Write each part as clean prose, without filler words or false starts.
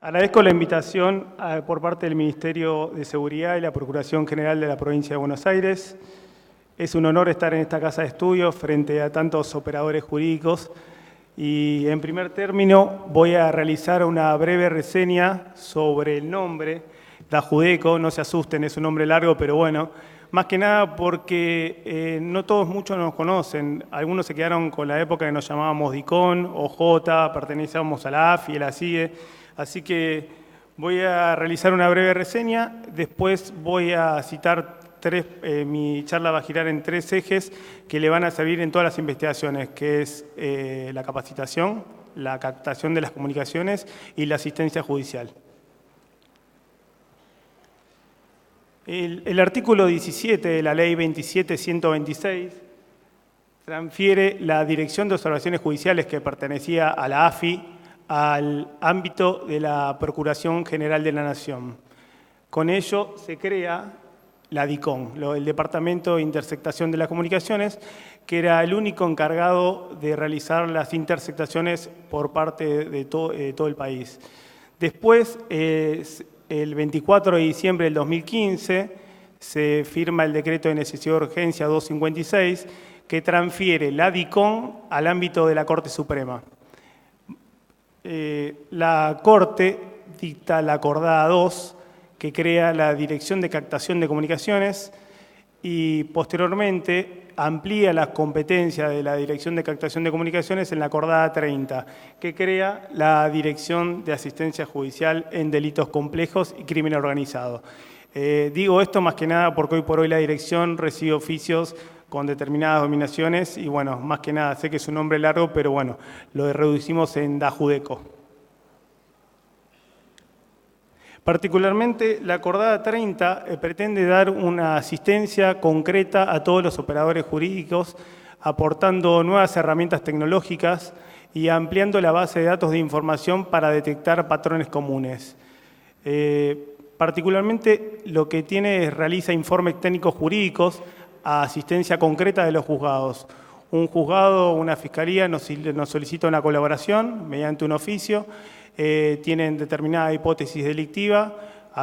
Agradezco la invitación por parte del Ministerio de Seguridad y la Procuración General de la Provincia de Buenos Aires. Es un honor estar en esta casa de estudios frente a tantos operadores jurídicos y en primer término voy a realizar una breve reseña sobre el nombre Dajudeco. No se asusten, es un nombre largo, pero bueno, más que nada porque no todos muchos nos conocen. Algunos se quedaron con la época que nos llamábamos DICON o J, pertenecíamos a la AFI y a la CIE. Así que voy a realizar una breve reseña, después voy a citar mi charla va a girar en tres ejes que le van a servir en todas las investigaciones, que es la capacitación, la captación de las comunicaciones y la asistencia judicial. El artículo 17 de la Ley 27.126 transfiere la Dirección de Observaciones Judiciales que pertenecía a la AFI al ámbito de la Procuración General de la Nación. Con ello se crea la DICON, el Departamento de Intersectación de las Comunicaciones, que era el único encargado de realizar las intersectaciones por parte de todo el país. Después, el 24 de diciembre del 2015, se firma el Decreto de Necesidad de Urgencia 256, que transfiere la DICON al ámbito de la Corte Suprema. La Corte dicta la Acordada 2, que crea la Dirección de Captación de Comunicaciones y posteriormente amplía las competencias de la Dirección de Captación de Comunicaciones en la Acordada 30, que crea la Dirección de Asistencia Judicial en Delitos Complejos y Crimen Organizado. Digo esto más que nada porque hoy por hoy la Dirección recibe oficios con determinadas dominaciones y bueno, más que nada, sé que es un nombre largo, pero bueno, lo reducimos en Dajudeco. Particularmente, la Acordada 30 pretende dar una asistencia concreta a todos los operadores jurídicos, aportando nuevas herramientas tecnológicas y ampliando la base de datos de información para detectar patrones comunes. Particularmente, lo que tiene es realiza informes técnicos jurídicos a asistencia concreta de los juzgados. Un juzgado o una fiscalía nos solicita una colaboración mediante un oficio, tienen determinada hipótesis delictiva.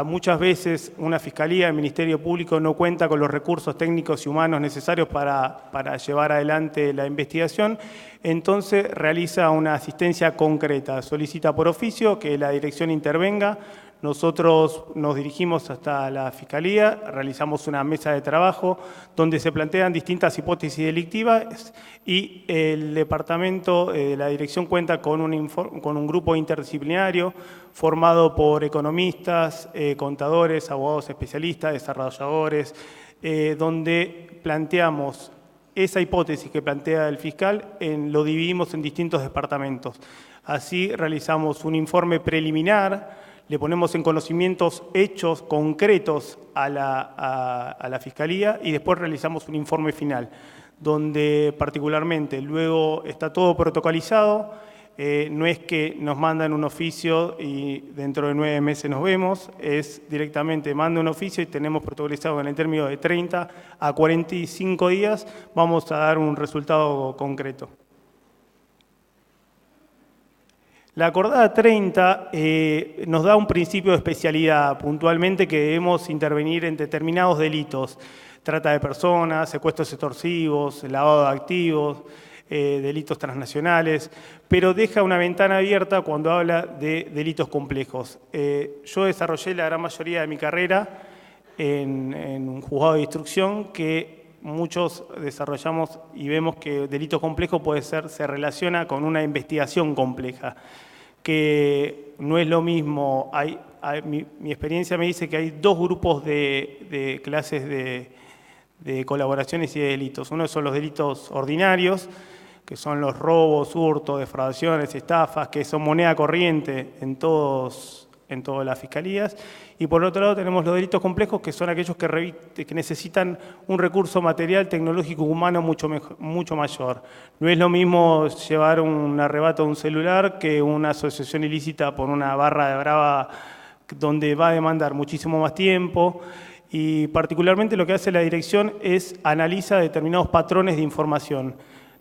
Muchas veces una fiscalía, el Ministerio Público no cuenta con los recursos técnicos y humanos necesarios para llevar adelante la investigación, entonces realiza una asistencia concreta, solicita por oficio que la dirección intervenga. Nosotros nos dirigimos hasta la Fiscalía, realizamos una mesa de trabajo donde se plantean distintas hipótesis delictivas y el departamento, la dirección cuenta con un grupo interdisciplinario formado por economistas, contadores, abogados especialistas, desarrolladores, donde planteamos esa hipótesis que plantea el fiscal, lo dividimos en distintos departamentos. Así realizamos un informe preliminar, le ponemos en conocimientos hechos concretos a la Fiscalía y después realizamos un informe final, donde particularmente luego está todo protocolizado, no es que nos mandan un oficio y dentro de 9 meses nos vemos, es directamente manda un oficio y tenemos protocolizado en el término de 30 a 45 días, vamos a dar un resultado concreto. La Acordada 30 nos da un principio de especialidad, puntualmente que debemos intervenir en determinados delitos, trata de personas, secuestros extorsivos, lavado de activos, delitos transnacionales, pero deja una ventana abierta cuando habla de delitos complejos. Yo desarrollé la gran mayoría de mi carrera en un juzgado de instrucción que muchos desarrollamos y vemos que delito complejo se relaciona con una investigación compleja, que no es lo mismo. Mi experiencia me dice que hay dos grupos de clases de colaboraciones y de delitos. Uno son los delitos ordinarios, que son los robos, hurtos, defraudaciones, estafas, que son moneda corriente en todas las fiscalías. Y por otro lado tenemos los delitos complejos, que son aquellos que necesitan un recurso material, tecnológico, humano mucho mayor. No es lo mismo llevar un arrebato de un celular que una asociación ilícita por una barra de brava, donde va a demandar muchísimo más tiempo. Y particularmente lo que hace la dirección es analiza determinados patrones de información.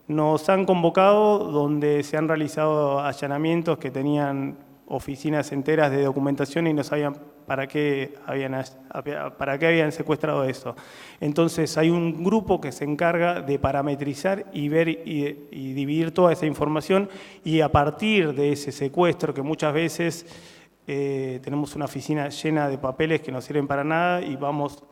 Nos han convocado donde se han realizado allanamientos que tenían oficinas enteras de documentación y no sabían para qué habían secuestrado eso. Entonces hay un grupo que se encarga de parametrizar y ver y dividir toda esa información, y a partir de ese secuestro, que muchas veces tenemos una oficina llena de papeles que no sirven para nada y vamos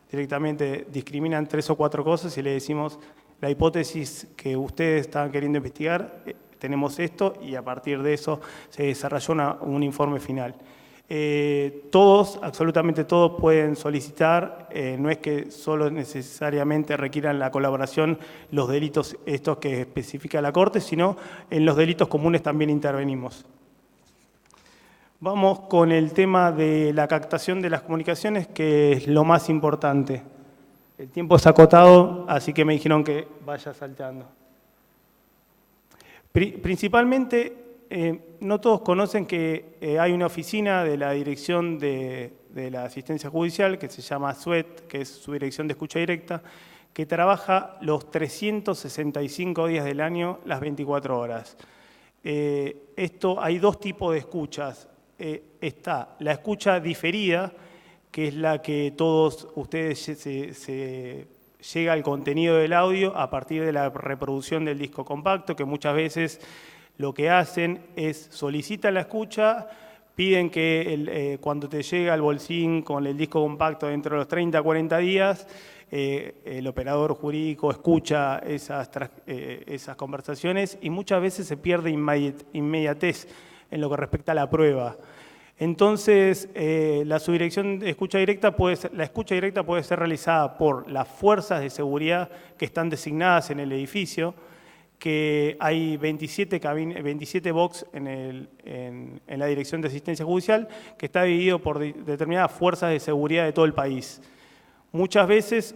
directamente, discriminan 3 o 4 cosas y le decimos: la hipótesis que ustedes estaban queriendo investigar, tenemos esto, y a partir de eso se desarrolló un informe final. Todos, absolutamente todos pueden solicitar, no es que solo necesariamente requieran la colaboración los delitos estos que especifica la Corte, sino en los delitos comunes también intervenimos. Vamos con el tema de la captación de las comunicaciones, que es lo más importante. El tiempo es acotado, así que me dijeron que vaya salteando. Principalmente, no todos conocen que hay una oficina de la Dirección de la Asistencia Judicial que se llama SUET, que es su Dirección de Escucha Directa, que trabaja los 365 días del año, las 24 horas. Hay 2 tipos de escuchas. Está la escucha diferida, que es la que todos ustedes se llega al contenido del audio a partir de la reproducción del disco compacto, que muchas veces lo que hacen es solicitan la escucha, piden que cuando te llega el bolsín con el disco compacto dentro de los 30 a 40 días, el operador jurídico escucha esas conversaciones, y muchas veces se pierde inmediatez en lo que respecta a la prueba. Entonces, la subdirección de escucha directa la escucha directa puede ser realizada por las fuerzas de seguridad que están designadas en el edificio, que hay 27 box en la Dirección de Asistencia Judicial, que está dividido por determinadas fuerzas de seguridad de todo el país. Muchas veces,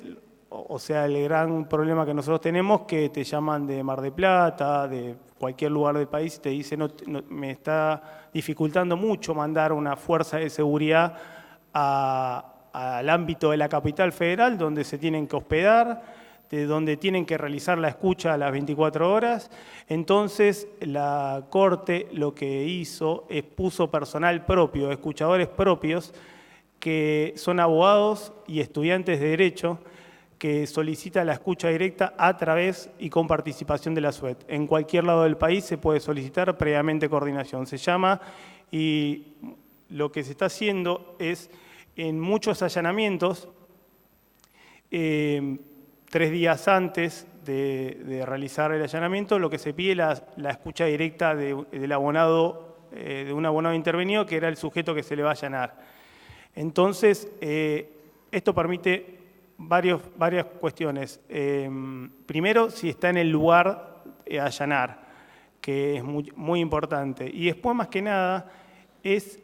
o sea, el gran problema que nosotros tenemos, que te llaman de Mar del Plata, de cualquier lugar del país, y te dicen: me está dificultando mucho mandar una fuerza de seguridad al ámbito de la capital federal, donde se tienen que hospedar, de donde tienen que realizar la escucha a las 24 horas. Entonces, la Corte lo que hizo es puso personal propio, escuchadores propios, que son abogados y estudiantes de Derecho, que solicita la escucha directa a través y con participación de la SUET. En cualquier lado del país se puede solicitar previamente coordinación. Se llama, y lo que se está haciendo es, en muchos allanamientos, 3 días antes de realizar el allanamiento, lo que se pide es la escucha directa del abonado, de un abonado intervenido, que era el sujeto que se le va a allanar. Entonces, esto permite varias cuestiones. Primero, si está en el lugar a allanar, que es muy importante. Y después, más que nada, es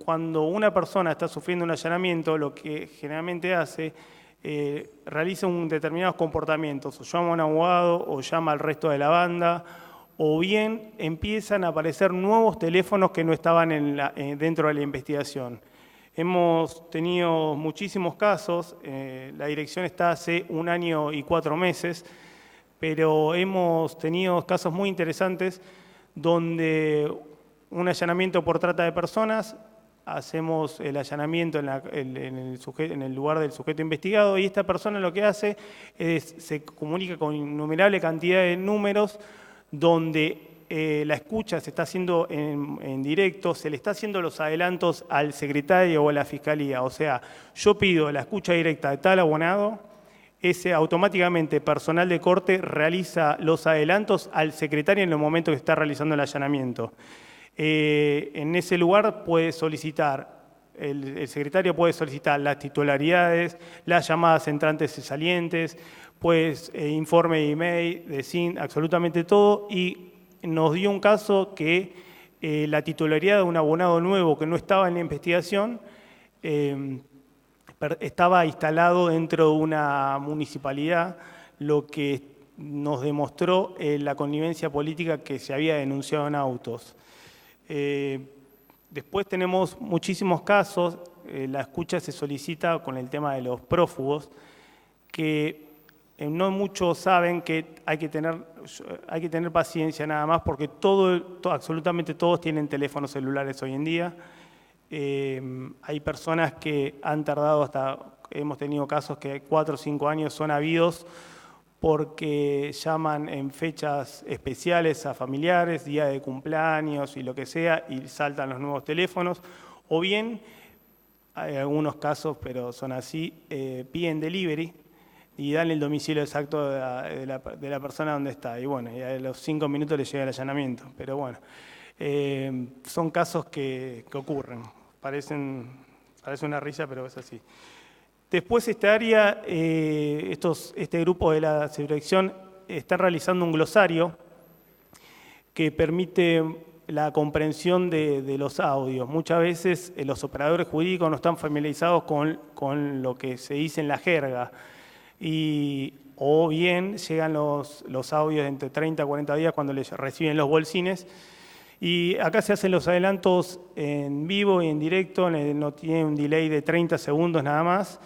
cuando una persona está sufriendo un allanamiento, lo que generalmente hace, realiza un determinados comportamientos, o llama a un abogado, o llama al resto de la banda, o bien empiezan a aparecer nuevos teléfonos que no estaban dentro de la investigación. Hemos tenido muchísimos casos, la dirección está hace 1 año y 4 meses, pero hemos tenido casos muy interesantes donde un allanamiento por trata de personas, hacemos el allanamiento en el lugar del sujeto investigado, y esta persona lo que hace es se comunica con innumerable cantidad de números donde la escucha se está haciendo en directo, se le está haciendo los adelantos al secretario o a la fiscalía. O sea, yo pido la escucha directa de tal abonado, ese automáticamente personal de corte realiza los adelantos al secretario en el momento que está realizando el allanamiento. En ese lugar puede solicitar, el secretario puede solicitar las titularidades, las llamadas entrantes y salientes, pues informe de email, de SIN, absolutamente todo, y nos dio un caso que la titularidad de un abonado nuevo que no estaba en la investigación estaba instalado dentro de una municipalidad, lo que nos demostró la connivencia política que se había denunciado en autos. Después tenemos muchísimos casos, la escucha se solicita con el tema de los prófugos, que no muchos saben que hay que tener hay que tener paciencia nada más porque absolutamente todos tienen teléfonos celulares hoy en día. Hay personas que han tardado hemos tenido casos que 4 o 5 años son habidos porque llaman en fechas especiales a familiares, día de cumpleaños y lo que sea, y saltan los nuevos teléfonos, o bien, hay algunos casos, pero son así, piden delivery y dan el domicilio exacto de la persona donde está, y bueno, y a los 5 minutos le llega el allanamiento, pero bueno, son casos que ocurren, parece una risa, pero es así. Después esta área, este grupo de la subdirección está realizando un glosario que permite la comprensión de los audios. Muchas veces los operadores jurídicos no están familiarizados con lo que se dice en la jerga. O bien llegan los audios entre 30 a 40 días cuando les reciben los bolsines. Y acá se hacen los adelantos en vivo y en directo, no tiene un delay de 30 segundos nada más.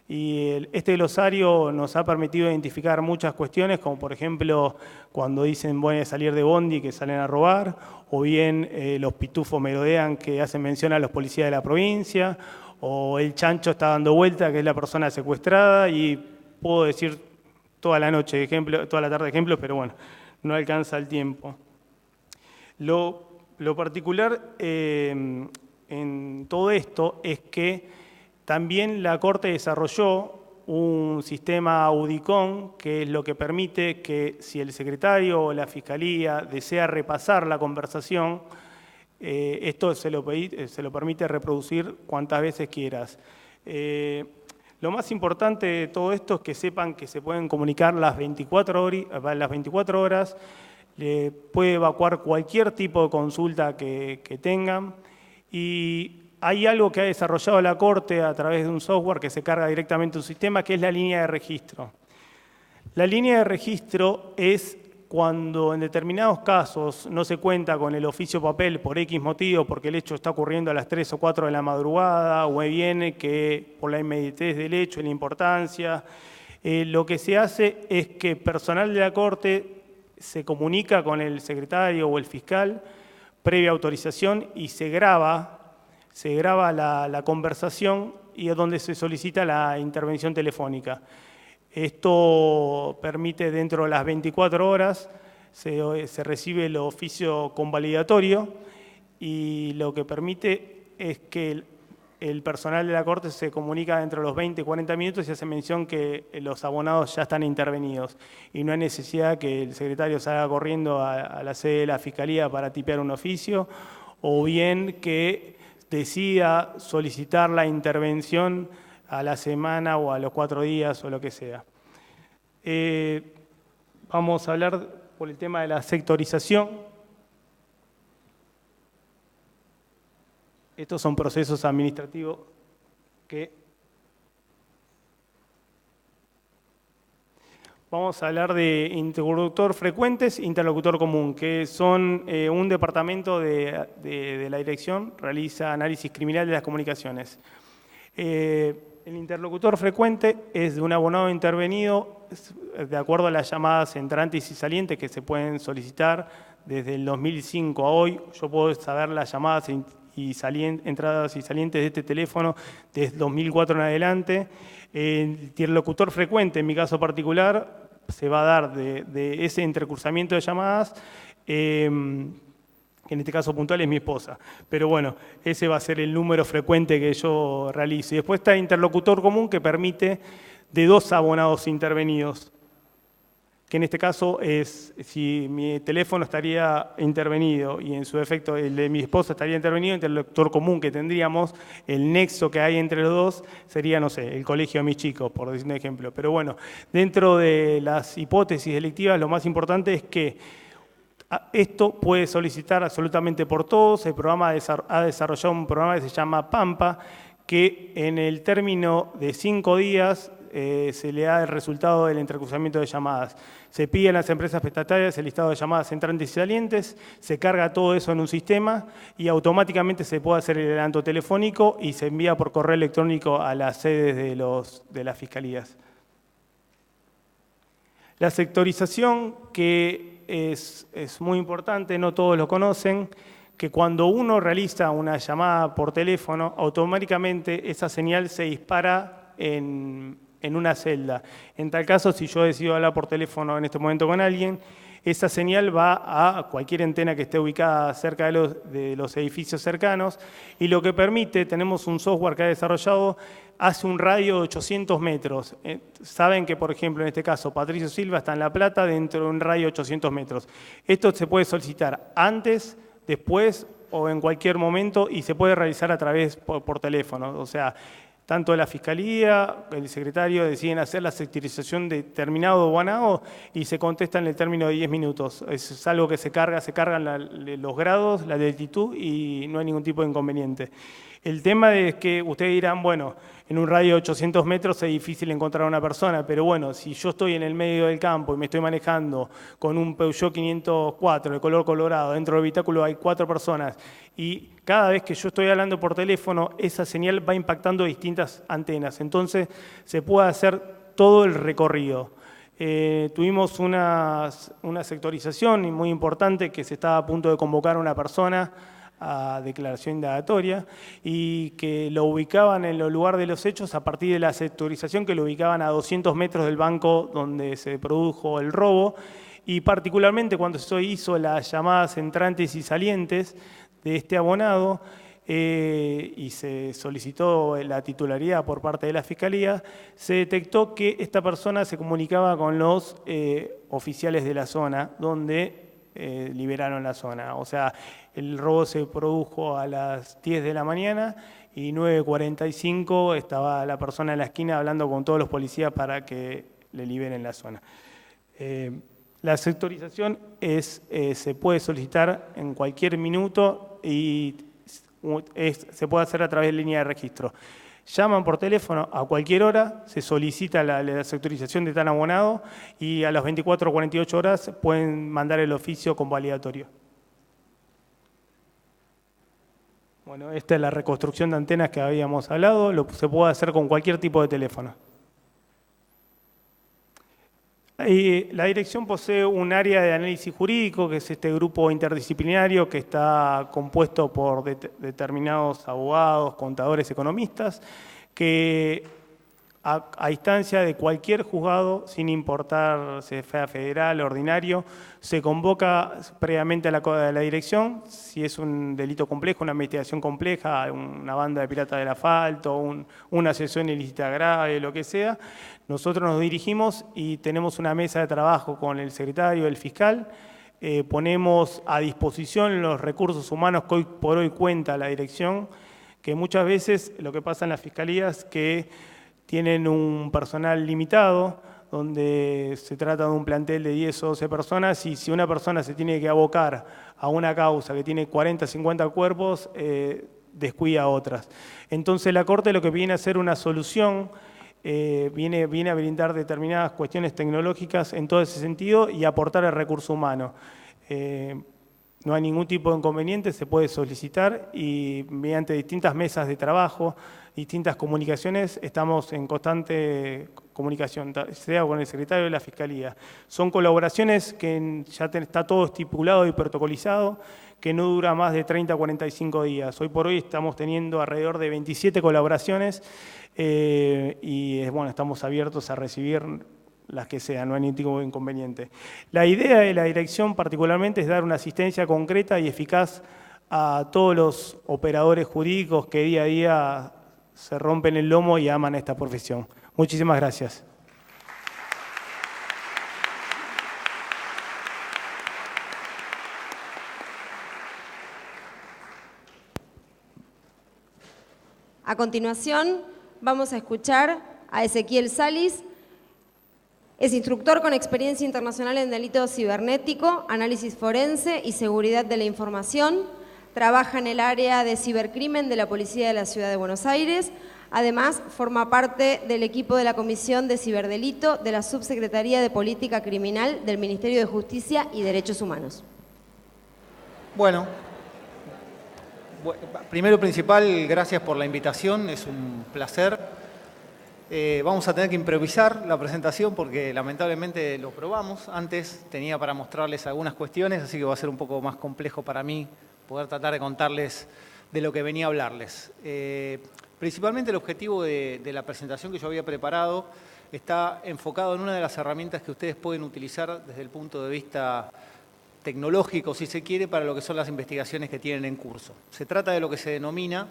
Y este glosario nos ha permitido identificar muchas cuestiones, como por ejemplo cuando dicen voy a salir de bondi que salen a robar, o bien los pitufos merodean que hacen mención a los policías de la provincia, o el chancho está dando vuelta que es la persona secuestrada, y puedo decir toda la noche toda la tarde ejemplos, pero bueno, no alcanza el tiempo. Lo particular en todo esto es que también la Corte desarrolló un sistema Audicon, que es lo que permite que si el secretario o la Fiscalía desea repasar la conversación, esto se lo permite reproducir cuantas veces quieras. Lo más importante de todo esto es que sepan que se pueden comunicar las 24 horas, puede evacuar cualquier tipo de consulta que tengan, y hay algo que ha desarrollado la Corte a través de un software que se carga directamente un sistema, que es la línea de registro. La línea de registro es cuando en determinados casos no se cuenta con el oficio papel por X motivo, porque el hecho está ocurriendo a las 3 o 4 de la madrugada, o viene que por la inmediatez del hecho y la importancia, lo que se hace es que personal de la Corte se comunica con el secretario o el fiscal previa autorización y se graba la conversación, y es donde se solicita la intervención telefónica. Esto permite dentro de las 24 horas, se recibe el oficio convalidatorio, y lo que permite es que el personal de la Corte se comunica dentro de los 20 y 40 minutos y hace mención que los abonados ya están intervenidos. Y no hay necesidad que el secretario salga corriendo a la sede de la Fiscalía para tipear un oficio, o bien que decida solicitar la intervención a la semana o a los 4 días o lo que sea. Vamos a hablar por el tema de la sectorización. Estos son procesos administrativos que... Vamos a hablar de interlocutor frecuentes e interlocutor común, que son un departamento de la dirección, realiza análisis criminal de las comunicaciones. El interlocutor frecuente es de un abonado intervenido de acuerdo a las llamadas entrantes y salientes que se pueden solicitar desde el 2005 a hoy. Yo puedo saber las llamadas entradas y salientes de este teléfono desde 2004 en adelante. El interlocutor frecuente, en mi caso particular, se va a dar de ese intercursamiento de llamadas, que en este caso puntual es mi esposa. Pero bueno, ese va a ser el número frecuente que yo realizo. Y después está el interlocutor común, que permite de 2 abonados intervenidos, que en este caso es si mi teléfono estaría intervenido y en su efecto el de mi esposa estaría intervenido, el interlocutor común que tendríamos, el nexo que hay entre los dos sería, no sé, el colegio de mis chicos, por decir un ejemplo. Pero bueno, dentro de las hipótesis delictivas, lo más importante es que esto puede solicitar absolutamente por todos. El programa ha desarrollado un programa que se llama Pampa, que en el término de 5 días se le da el resultado del intercruzamiento de llamadas. Se pide a las empresas prestatarias el listado de llamadas entrantes y salientes, se carga todo eso en un sistema y automáticamente se puede hacer el adelanto telefónico y se envía por correo electrónico a las sedes de las fiscalías. La sectorización, que es muy importante, no todos lo conocen, que cuando uno realiza una llamada por teléfono, automáticamente esa señal se dispara en una celda. En tal caso, si yo decido hablar por teléfono en este momento con alguien, esa señal va a cualquier antena que esté ubicada cerca de los edificios cercanos, y lo que permite, tenemos un software que ha desarrollado, hace un radio de 800 metros. Saben que, por ejemplo, en este caso, Patricio Silva está en La Plata dentro de un radio de 800 metros. Esto se puede solicitar antes, después o en cualquier momento, y se puede realizar a través por teléfono. O sea, tanto la Fiscalía, el secretario deciden hacer la sectorización de determinado abonado y se contesta en el término de 10 minutos. Es algo que se cargan los grados, la lentitud, y no hay ningún tipo de inconveniente. El tema es que ustedes dirán, bueno, en un radio de 800 metros es difícil encontrar a una persona, pero bueno, si yo estoy en el medio del campo y me estoy manejando con un Peugeot 504 de color colorado, dentro del habitáculo hay 4 personas, y cada vez que yo estoy hablando por teléfono, esa señal va impactando distintas antenas. Entonces, se puede hacer todo el recorrido. Tuvimos una sectorización muy importante, que se estaba a punto de convocar a una persona a declaración indagatoria, y que lo ubicaban en el lugar de los hechos a partir de la sectorización, que lo ubicaban a 200 metros del banco donde se produjo el robo, y particularmente cuando se hizo las llamadas entrantes y salientes de este abonado, y se solicitó la titularidad por parte de la Fiscalía, se detectó que esta persona se comunicaba con los oficiales de la zona, donde liberaron la zona. O sea, el robo se produjo a las 10 de la mañana y 9:45 estaba la persona en la esquina hablando con todos los policías para que le liberen la zona. La sectorización se puede solicitar en cualquier minuto y se puede hacer a través de línea de registro. Llaman por teléfono a cualquier hora, se solicita la sectorización de tal abonado y a las 24 o 48 horas pueden mandar el oficio convalidatorio. Bueno, esta es la reconstrucción de antenas que habíamos hablado, se puede hacer con cualquier tipo de teléfono. La dirección posee un área de análisis jurídico, que es este grupo interdisciplinario que está compuesto por determinados abogados, contadores, economistas, que a instancia de cualquier juzgado, sin importar si sea federal o ordinario, se convoca previamente a la dirección, si es un delito complejo, una investigación compleja, una banda de piratas del asfalto, una asociación ilícita grave, lo que sea. Nosotros nos dirigimos y tenemos una mesa de trabajo con el secretario, el fiscal, ponemos a disposición los recursos humanos que hoy por hoy cuenta la dirección, que muchas veces lo que pasa en las fiscalías es que tienen un personal limitado, donde se trata de un plantel de 10 o 12 personas, y si una persona se tiene que abocar a una causa que tiene 40, 50 cuerpos, descuida a otras. Entonces la Corte lo que viene a hacer una solución, viene a brindar determinadas cuestiones tecnológicas en todo ese sentido y aportar el recurso humano. No hay ningún tipo de inconveniente, se puede solicitar y mediante distintas mesas de trabajo, distintas comunicaciones, estamos en constante comunicación, sea con el secretario de la Fiscalía. Son colaboraciones que ya está todo estipulado y protocolizado, que no dura más de 30 a 45 días. Hoy por hoy estamos teniendo alrededor de 27 colaboraciones y bueno, estamos abiertos a recibir las que sean, no hay ningún tipo de inconveniente. La idea de la dirección particularmente es dar una asistencia concreta y eficaz a todos los operadores jurídicos que día a día se rompen el lomo y aman esta profesión. Muchísimas gracias. A continuación, vamos a escuchar a Ezequiel Salis. Es instructor con experiencia internacional en delito cibernético, análisis forense y seguridad de la información. Trabaja en el área de cibercrimen de la Policía de la Ciudad de Buenos Aires. Además, forma parte del equipo de la Comisión de Ciberdelito de la Subsecretaría de Política Criminal del Ministerio de Justicia y Derechos Humanos. Bueno, primero principal, gracias por la invitación, es un placer. Vamos a tener que improvisar la presentación porque lamentablemente lo probamos. Antes tenía para mostrarles algunas cuestiones, así que va a ser un poco más complejo para mí poder tratar de contarles de lo que venía a hablarles. Principalmente el objetivo de la presentación que yo había preparado está enfocado en una de las herramientas que ustedes pueden utilizar desde el punto de vista tecnológico, si se quiere, para lo que son las investigaciones que tienen en curso. Se trata de lo que se denomina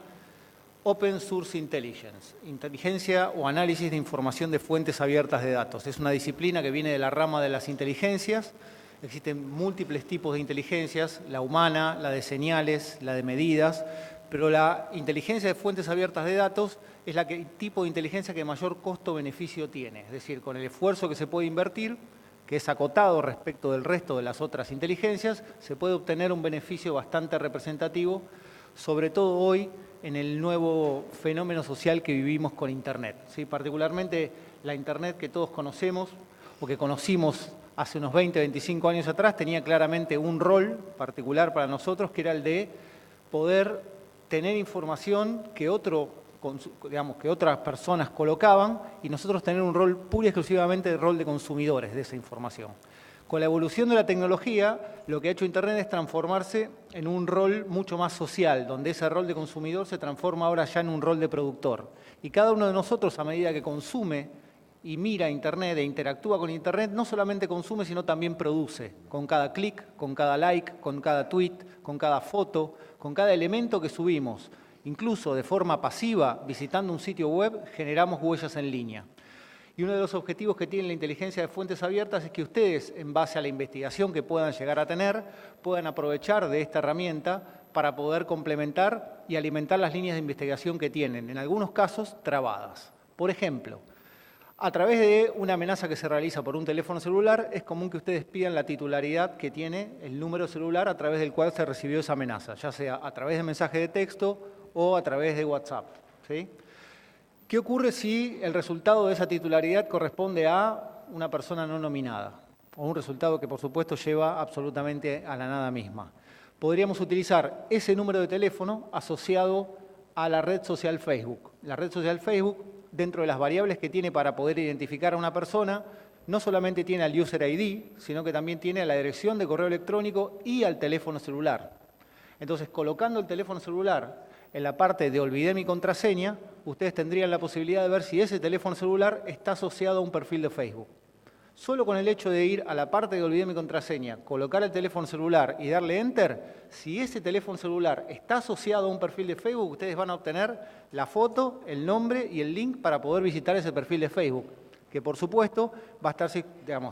Open Source Intelligence, inteligencia o análisis de información de fuentes abiertas de datos. Es una disciplina que viene de la rama de las inteligencias. Existen múltiples tipos de inteligencias, la humana, la de señales, la de medidas, pero la inteligencia de fuentes abiertas de datos es el tipo de inteligencia que mayor costo-beneficio tiene. Es decir, con el esfuerzo que se puede invertir, que es acotado respecto del resto de las otras inteligencias, se puede obtener un beneficio bastante representativo, sobre todo hoy, en el nuevo fenómeno social que vivimos con Internet. ¿Sí? Particularmente la Internet que todos conocemos o que conocimos hace unos 20, 25 años atrás, tenía claramente un rol particular para nosotros, que era el de poder tener información que otras personas colocaban y nosotros tener un rol pura y exclusivamente de rol de consumidores de esa información. Con la evolución de la tecnología, lo que ha hecho Internet es transformarse en un rol mucho más social, donde ese rol de consumidor se transforma ahora ya en un rol de productor. Y cada uno de nosotros, a medida que consume y mira Internet e interactúa con Internet, no solamente consume, sino también produce. Con cada clic, con cada like, con cada tweet, con cada foto, con cada elemento que subimos. Incluso de forma pasiva, visitando un sitio web, generamos huellas en línea. Y uno de los objetivos que tiene la inteligencia de fuentes abiertas es que ustedes, en base a la investigación que puedan llegar a tener, puedan aprovechar de esta herramienta para poder complementar y alimentar las líneas de investigación que tienen, en algunos casos trabadas. Por ejemplo, a través de una amenaza que se realiza por un teléfono celular, es común que ustedes pidan la titularidad que tiene el número celular a través del cual se recibió esa amenaza, ya sea a través de mensaje de texto o a través de WhatsApp. ¿Sí? ¿Qué ocurre si el resultado de esa titularidad corresponde a una persona no nominada? O un resultado que, por supuesto, lleva absolutamente a la nada misma. Podríamos utilizar ese número de teléfono asociado a la red social Facebook. La red social Facebook, dentro de las variables que tiene para poder identificar a una persona, no solamente tiene al User ID, sino que también tiene a la dirección de correo electrónico y al teléfono celular. Entonces, colocando el teléfono celular en la parte de olvidé mi contraseña, ustedes tendrían la posibilidad de ver si ese teléfono celular está asociado a un perfil de Facebook. Solo con el hecho de ir a la parte de olvidé mi contraseña, colocar el teléfono celular y darle Enter, si ese teléfono celular está asociado a un perfil de Facebook, ustedes van a obtener la foto, el nombre y el link para poder visitar ese perfil de Facebook, que por supuesto va a estar,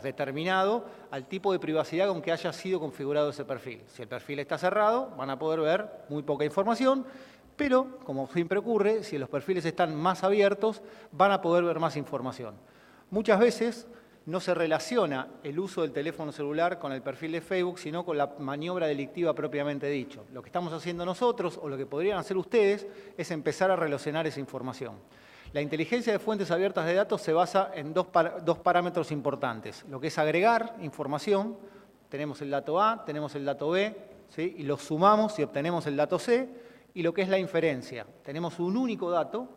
determinado al tipo de privacidad con que haya sido configurado ese perfil. Si el perfil está cerrado, van a poder ver muy poca información, pero, como siempre ocurre, si los perfiles están más abiertos, van a poder ver más información. Muchas veces no se relaciona el uso del teléfono celular con el perfil de Facebook, sino con la maniobra delictiva propiamente dicho. Lo que estamos haciendo nosotros, o lo que podrían hacer ustedes, es empezar a relacionar esa información. La inteligencia de fuentes abiertas de datos se basa en dos parámetros importantes. Lo que es agregar información, tenemos el dato A, tenemos el dato B, ¿sí? Y los sumamos y obtenemos el dato C. Y lo que es la inferencia. Tenemos un único dato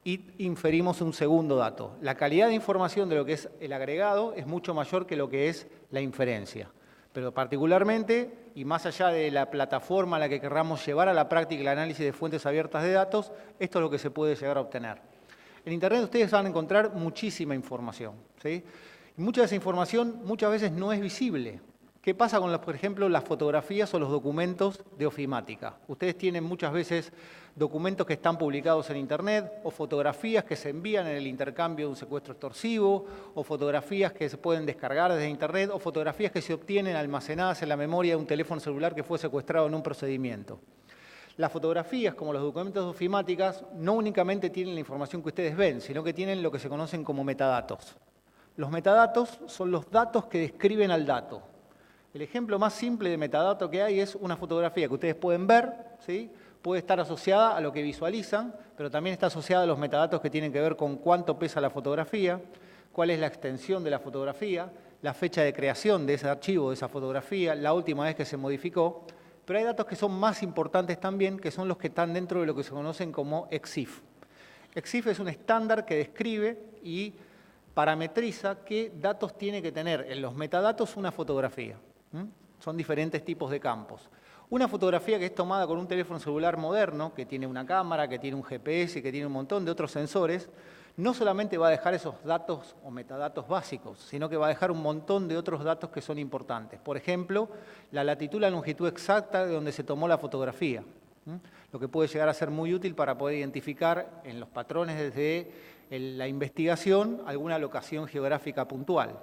y inferimos un segundo dato. La calidad de información de lo que es el agregado es mucho mayor que lo que es la inferencia. Pero particularmente, y más allá de la plataforma a la que querramos llevar a la práctica el análisis de fuentes abiertas de datos, esto es lo que se puede llegar a obtener. En Internet ustedes van a encontrar muchísima información, ¿sí? Y mucha de esa información muchas veces no es visible. ¿Qué pasa con, por ejemplo, las fotografías o los documentos de ofimática? Ustedes tienen muchas veces documentos que están publicados en Internet o fotografías que se envían en el intercambio de un secuestro extorsivo o fotografías que se pueden descargar desde Internet o fotografías que se obtienen almacenadas en la memoria de un teléfono celular que fue secuestrado en un procedimiento. Las fotografías, como los documentos de ofimáticas, no únicamente tienen la información que ustedes ven, sino que tienen lo que se conocen como metadatos. Los metadatos son los datos que describen al dato. El ejemplo más simple de metadato que hay es una fotografía que ustedes pueden ver, ¿sí? Puede estar asociada a lo que visualizan, pero también está asociada a los metadatos que tienen que ver con cuánto pesa la fotografía, cuál es la extensión de la fotografía, la fecha de creación de ese archivo, de esa fotografía, la última vez que se modificó. Pero hay datos que son más importantes también, que son los que están dentro de lo que se conocen como EXIF. EXIF es un estándar que describe y parametriza qué datos tiene que tener en los metadatos una fotografía. Son diferentes tipos de campos. Una fotografía que es tomada con un teléfono celular moderno, que tiene una cámara, que tiene un GPS, que tiene un montón de otros sensores, no solamente va a dejar esos datos o metadatos básicos, sino que va a dejar un montón de otros datos que son importantes. Por ejemplo, la latitud y la longitud exacta de donde se tomó la fotografía, lo que puede llegar a ser muy útil para poder identificar en los patrones desde la investigación alguna locación geográfica puntual.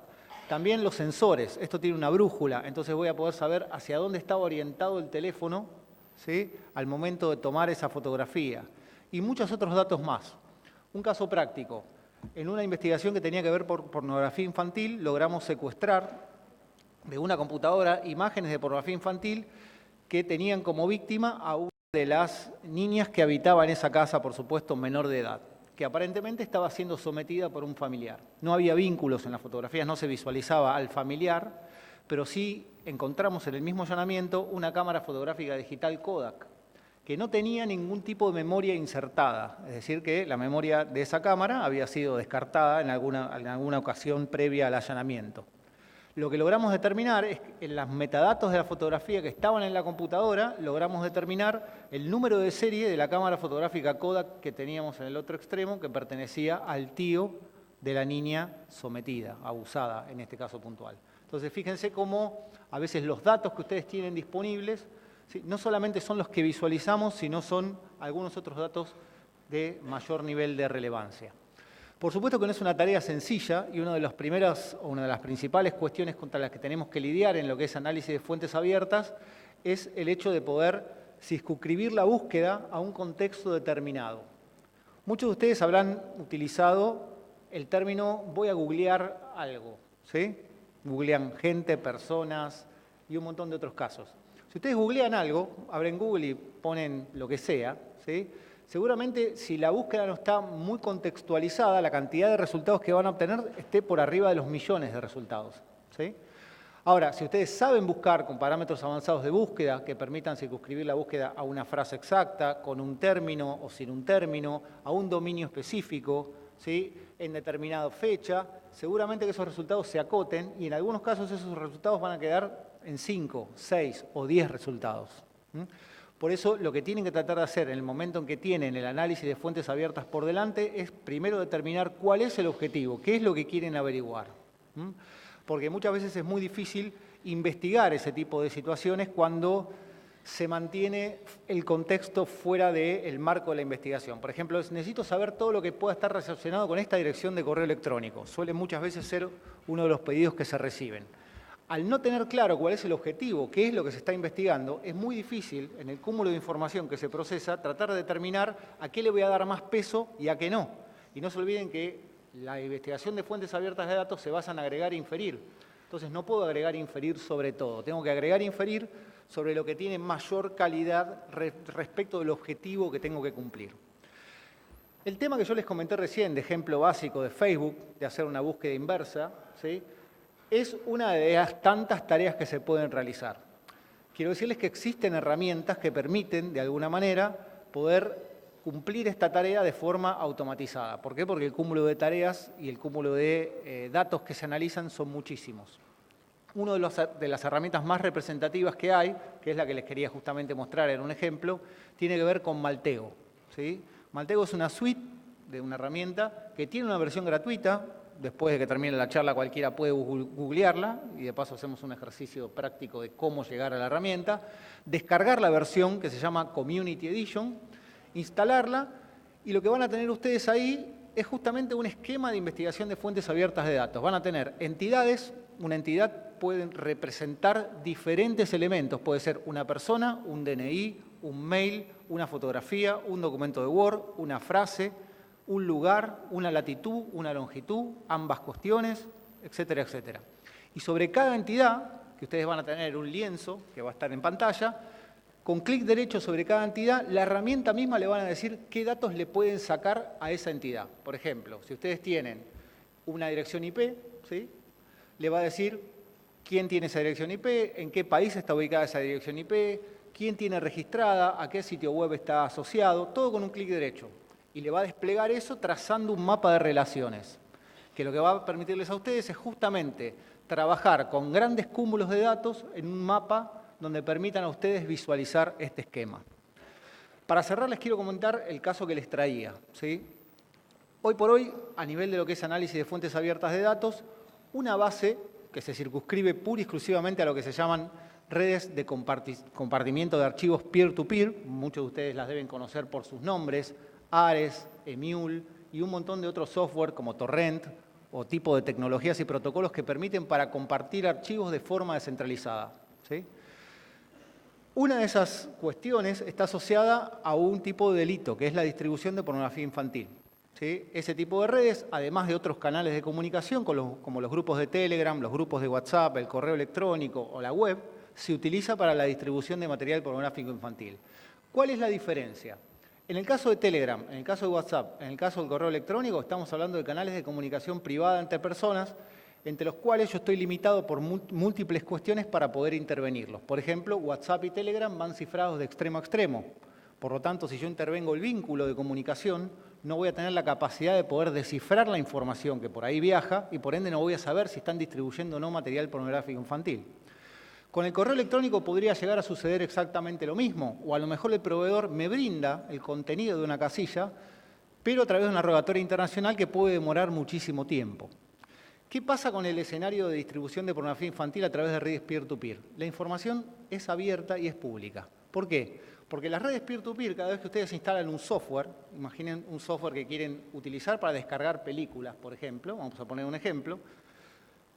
También los sensores, esto tiene una brújula, entonces voy a poder saber hacia dónde estaba orientado el teléfono, ¿sí?, al momento de tomar esa fotografía. Y muchos otros datos más. Un caso práctico, en una investigación que tenía que ver por pornografía infantil, logramos secuestrar de una computadora imágenes de pornografía infantil que tenían como víctima a una de las niñas que habitaba en esa casa, por supuesto, menor de edad, que aparentemente estaba siendo sometida por un familiar. No había vínculos en las fotografías, no se visualizaba al familiar, pero sí encontramos en el mismo allanamiento una cámara fotográfica digital Kodak, que no tenía ningún tipo de memoria insertada, es decir, que la memoria de esa cámara había sido descartada en alguna ocasión previa al allanamiento. Lo que logramos determinar es que en los metadatos de la fotografía que estaban en la computadora, logramos determinar el número de serie de la cámara fotográfica Kodak que teníamos en el otro extremo, que pertenecía al tío de la niña sometida, abusada en este caso puntual. Entonces, fíjense cómo a veces los datos que ustedes tienen disponibles, ¿sí?, no solamente son los que visualizamos, sino son algunos otros datos de mayor nivel de relevancia. Por supuesto que no es una tarea sencilla y una de las principales cuestiones contra las que tenemos que lidiar en lo que es análisis de fuentes abiertas es el hecho de poder circunscribir la búsqueda a un contexto determinado. Muchos de ustedes habrán utilizado el término voy a googlear algo, ¿sí? Googlean gente, personas y un montón de otros casos. Si ustedes googlean algo, abren Google y ponen lo que sea, ¿sí?, seguramente si la búsqueda no está muy contextualizada, la cantidad de resultados que van a obtener esté por arriba de los millones de resultados, ¿sí? Ahora, si ustedes saben buscar con parámetros avanzados de búsqueda que permitan circunscribir la búsqueda a una frase exacta, con un término o sin un término, a un dominio específico, ¿sí?, en determinada fecha, seguramente que esos resultados se acoten y en algunos casos esos resultados van a quedar en 5, 6 o 10 resultados. Por eso, lo que tienen que tratar de hacer en el momento en que tienen el análisis de fuentes abiertas por delante es primero determinar cuál es el objetivo, qué es lo que quieren averiguar. Porque muchas veces es muy difícil investigar ese tipo de situaciones cuando se mantiene el contexto fuera del marco de la investigación. Por ejemplo, necesito saber todo lo que pueda estar relacionado con esta dirección de correo electrónico. Suele muchas veces ser uno de los pedidos que se reciben. Al no tener claro cuál es el objetivo, qué es lo que se está investigando, es muy difícil, en el cúmulo de información que se procesa, tratar de determinar a qué le voy a dar más peso y a qué no. Y no se olviden que la investigación de fuentes abiertas de datos se basa en agregar e inferir. Entonces no puedo agregar e inferir sobre todo. Tengo que agregar e inferir sobre lo que tiene mayor calidad respecto del objetivo que tengo que cumplir. El tema que yo les comenté recién, de ejemplo básico de Facebook, de hacer una búsqueda inversa, ¿sí?, es una de las tantas tareas que se pueden realizar. Quiero decirles que existen herramientas que permiten, de alguna manera, poder cumplir esta tarea de forma automatizada. ¿Por qué? Porque el cúmulo de tareas y el cúmulo de datos que se analizan son muchísimos. Una de las herramientas más representativas que hay, que es la que les quería justamente mostrar en un ejemplo, tiene que ver con Maltego, ¿sí? Maltego es una suite de una herramienta que tiene una versión gratuita. Después de que termine la charla cualquiera puede googlearla y de paso hacemos un ejercicio práctico de cómo llegar a la herramienta, descargar la versión que se llama Community Edition, instalarla y lo que van a tener ustedes ahí es justamente un esquema de investigación de fuentes abiertas de datos. Van a tener entidades, una entidad puede representar diferentes elementos, puede ser una persona, un DNI, un mail, una fotografía, un documento de Word, una frase, un lugar, una latitud, una longitud, ambas cuestiones, etcétera, etcétera. Y sobre cada entidad, que ustedes van a tener un lienzo que va a estar en pantalla, con clic derecho sobre cada entidad, la herramienta misma le van a decir qué datos le pueden sacar a esa entidad. Por ejemplo, si ustedes tienen una dirección IP, ¿sí?, le va a decir quién tiene esa dirección IP, en qué país está ubicada esa dirección IP, quién tiene registrada, a qué sitio web está asociado, todo con un clic derecho. y le va a desplegar eso trazando un mapa de relaciones, que lo que va a permitirles a ustedes es justamente trabajar con grandes cúmulos de datos en un mapa donde permitan a ustedes visualizar este esquema. Para cerrar, les quiero comentar el caso que les traía, ¿sí? Hoy por hoy, a nivel de lo que es análisis de fuentes abiertas de datos, una base que se circunscribe pura y exclusivamente a lo que se llaman redes de compartimiento de archivos peer-to-peer, muchos de ustedes las deben conocer por sus nombres, Ares, Emule y un montón de otros software como Torrent o tipo de tecnologías y protocolos que permiten para compartir archivos de forma descentralizada, ¿sí? Una de esas cuestiones está asociada a un tipo de delito, que es la distribución de pornografía infantil, ¿sí? Ese tipo de redes, además de otros canales de comunicación, como los grupos de Telegram, los grupos de WhatsApp, el correo electrónico o la web, se utiliza para la distribución de material pornográfico infantil. ¿Cuál es la diferencia? En el caso de Telegram, en el caso de WhatsApp, en el caso del correo electrónico, estamos hablando de canales de comunicación privada entre personas, entre los cuales yo estoy limitado por múltiples cuestiones para poder intervenirlos. Por ejemplo, WhatsApp y Telegram van cifrados de extremo a extremo. Por lo tanto, si yo intervengo el vínculo de comunicación, no voy a tener la capacidad de poder descifrar la información que por ahí viaja y por ende no voy a saber si están distribuyendo o no material pornográfico infantil. Con el correo electrónico podría llegar a suceder exactamente lo mismo, o a lo mejor el proveedor me brinda el contenido de una casilla, pero a través de una rogatoria internacional que puede demorar muchísimo tiempo. ¿Qué pasa con el escenario de distribución de pornografía infantil a través de redes peer-to-peer? La información es abierta y es pública. ¿Por qué? Porque las redes peer-to-peer, cada vez que ustedes instalan un software, imaginen un software que quieren utilizar para descargar películas, por ejemplo, vamos a poner un ejemplo,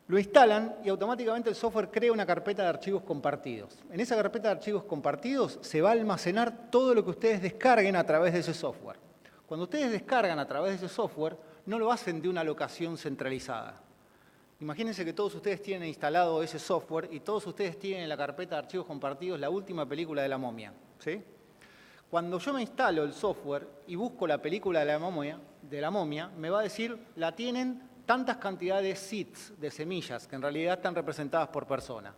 lo instalan y automáticamente el software crea una carpeta de archivos compartidos. En esa carpeta de archivos compartidos se va a almacenar todo lo que ustedes descarguen a través de ese software. Cuando ustedes descargan a través de ese software, no lo hacen de una locación centralizada. Imagínense que todos ustedes tienen instalado ese software y todos ustedes tienen en la carpeta de archivos compartidos la última película de La Momia, ¿sí? Cuando yo me instalo el software y busco la película de La Momia, me va a decir, la tienen tantas cantidades de seeds, de semillas, que en realidad están representadas por persona.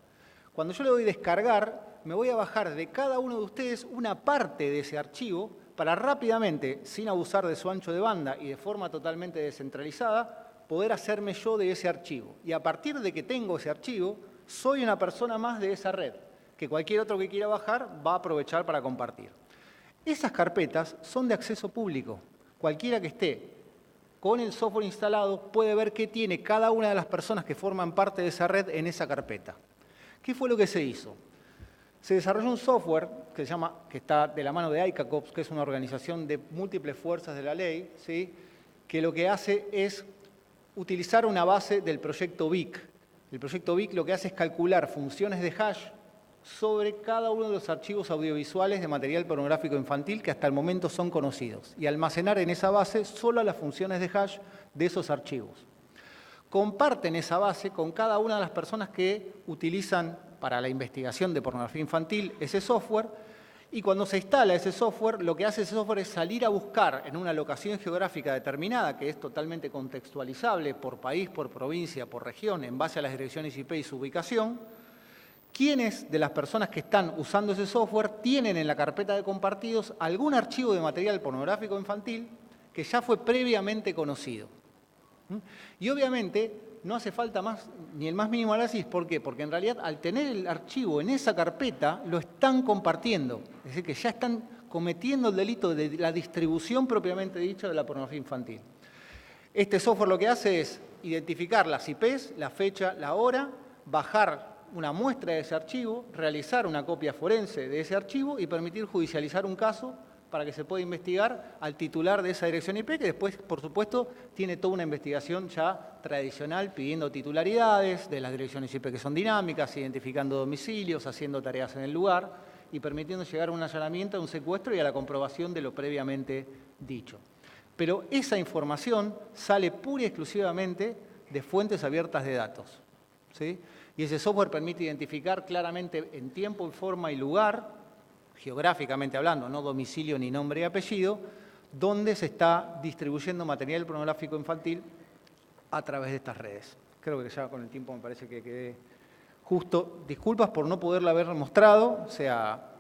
Cuando yo le doy descargar, me voy a bajar de cada uno de ustedes una parte de ese archivo para rápidamente, sin abusar de su ancho de banda y de forma totalmente descentralizada, poder hacerme yo de ese archivo. Y a partir de que tengo ese archivo, soy una persona más de esa red, que cualquier otro que quiera bajar va a aprovechar para compartir. Esas carpetas son de acceso público. Cualquiera que esté con el software instalado puede ver qué tiene cada una de las personas que forman parte de esa red en esa carpeta. ¿Qué fue lo que se hizo? Se desarrolló un software que está de la mano de ICACOPS, que es una organización de múltiples fuerzas de la ley, ¿sí? Que lo que hace es utilizar una base del proyecto VIC. El proyecto VIC lo que hace es calcular funciones de hash sobre cada uno de los archivos audiovisuales de material pornográfico infantil que hasta el momento son conocidos y almacenar en esa base solo las funciones de hash de esos archivos. Comparten esa base con cada una de las personas que utilizan para la investigación de pornografía infantil ese software y cuando se instala ese software, lo que hace ese software es salir a buscar en una locación geográfica determinada que es totalmente contextualizable por país, por provincia, por región, en base a las direcciones IP y su ubicación, quiénes de las personas que están usando ese software tienen en la carpeta de compartidos algún archivo de material pornográfico infantil que ya fue previamente conocido. Y obviamente no hace falta más ni el más mínimo análisis. ¿Por qué? Porque en realidad al tener el archivo en esa carpeta lo están compartiendo. Es decir, que ya están cometiendo el delito de la distribución propiamente dicha de la pornografía infantil. Este software lo que hace es identificar las IPs, la fecha, la hora, bajar una muestra de ese archivo, realizar una copia forense de ese archivo y permitir judicializar un caso para que se pueda investigar al titular de esa dirección IP, que después, por supuesto, tiene toda una investigación ya tradicional pidiendo titularidades de las direcciones IP que son dinámicas, identificando domicilios, haciendo tareas en el lugar y permitiendo llegar a un allanamiento, a un secuestro y a la comprobación de lo previamente dicho. Pero esa información sale pura y exclusivamente de fuentes abiertas de datos, ¿sí? Y ese software permite identificar claramente en tiempo, forma y lugar, geográficamente hablando, no domicilio ni nombre y apellido, dónde se está distribuyendo material pornográfico infantil a través de estas redes. Creo que ya con el tiempo me parece que quedé justo. Disculpas por no poderla haber mostrado, o sea,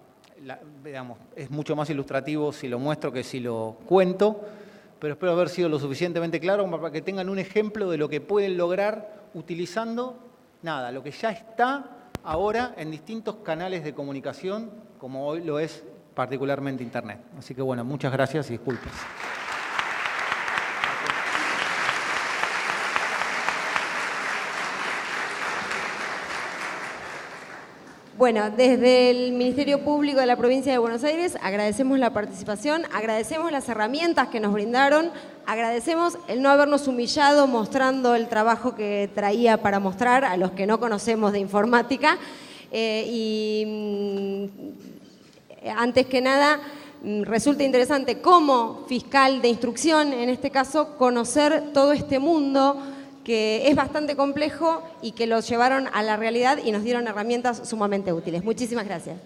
digamos, es mucho más ilustrativo si lo muestro que si lo cuento, pero espero haber sido lo suficientemente claro como para que tengan un ejemplo de lo que pueden lograr utilizando, nada, lo que ya está ahora en distintos canales de comunicación, como hoy lo es particularmente Internet. Así que bueno, muchas gracias y disculpas. Bueno, desde el Ministerio Público de la Provincia de Buenos Aires agradecemos la participación, agradecemos las herramientas que nos brindaron, agradecemos el no habernos humillado mostrando el trabajo que traía para mostrar a los que no conocemos de informática. Antes que nada, resulta interesante como fiscal de instrucción, en este caso, conocer todo este mundo que es bastante complejo y que lo llevaron a la realidad y nos dieron herramientas sumamente útiles. Muchísimas gracias.